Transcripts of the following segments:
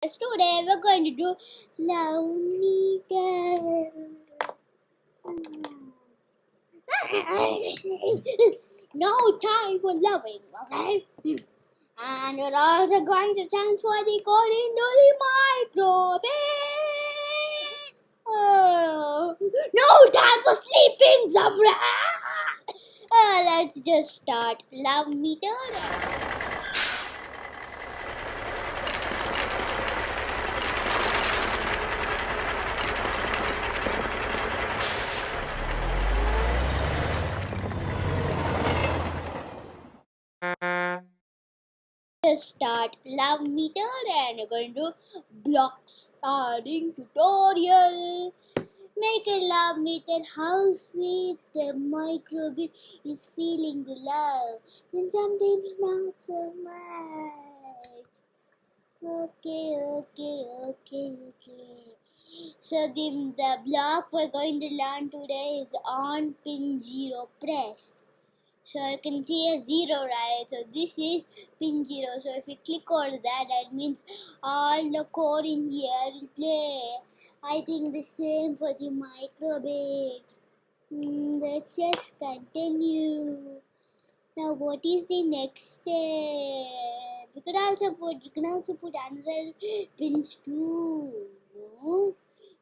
Today we're going to do Love Me Girl. No time for loving, okay? And we're also going to transfer the code into the microbit. Oh, no time for sleeping, Zamrez. Let's just start Love Me Girl. Start love meter and we're going to block starting tutorial. Make a love meter how sweet the microbit is feeling the love and sometimes not so much. Okay. So the block we're going to learn today is on pin 0 pressed. So you can see a 0, right? So this is pin 0. So if you click on that, that means all the code in here will play. I think the same for the microbit. Let's just continue. Now what is the next step? You can also put another pins too. No?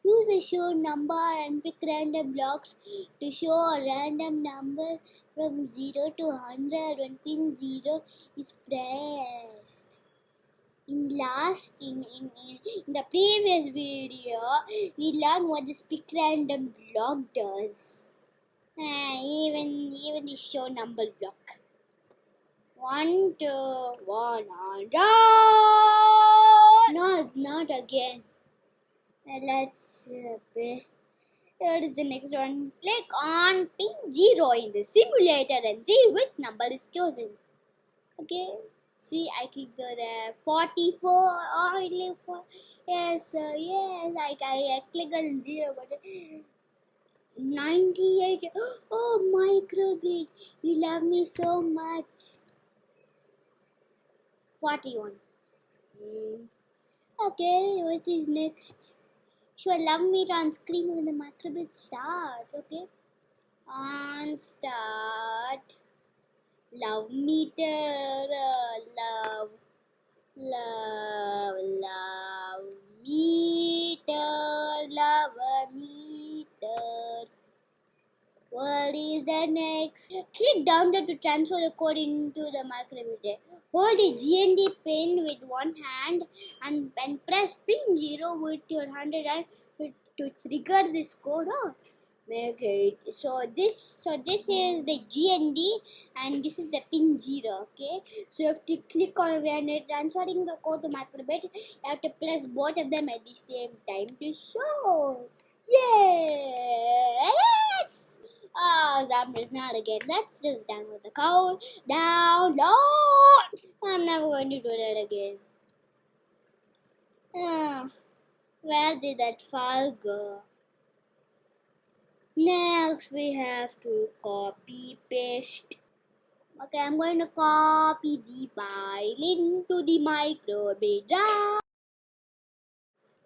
Use the show number and pick random blocks to show a random number from 0 to 100 when pin 0 is pressed. In the previous video, we learned what this pick random block does. Even the show number block. 1 to 100. No, not again. Let's here is the next one. Click on pin 0 in the simulator and see which number is chosen. Okay. See, I clicked the 44. Oh, it leave 4. Yes, I clicked on 0, but 98. Oh, microbit, you love me so much. 41. Okay, what is next? Show love meter on screen when the microbit starts. Okay. On start. Love meter. Love meter. Love meter. What is the next? Click down there to transfer the code into the microbit. Hold the GND pin with one hand and press pin 0 with your hand and to trigger this code. Make it. So this is the GND and this is the pin 0. Okay. So you have to click on when you're transferring the code to microbit. You have to press both of them at the same time to show. Yes. Zamrez not again. Let's just download the code. Download! I'm never going to do that again. Where did that file go? Next, we have to copy paste. Okay, I'm going to copy the file into the microbit.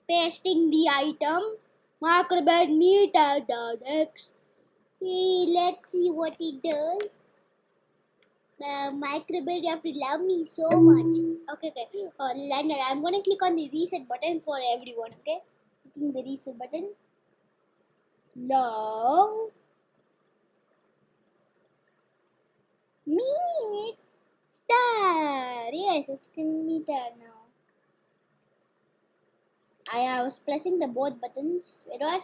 Pasting the item. Microbit meter.x. Let's see what it does. The microbit, you have to love me so much. Okay. I'm going to click on the reset button for everyone. Okay, clicking the reset button. Love me star. Yes, it's meter now. I was pressing the both buttons. Wait, what?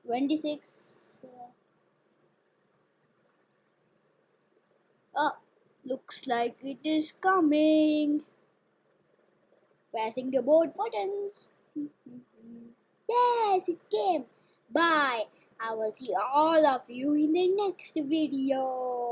26. Oh, looks like it is coming. Pressing the both buttons. Yes, it came. Bye. I will see all of you in the next video.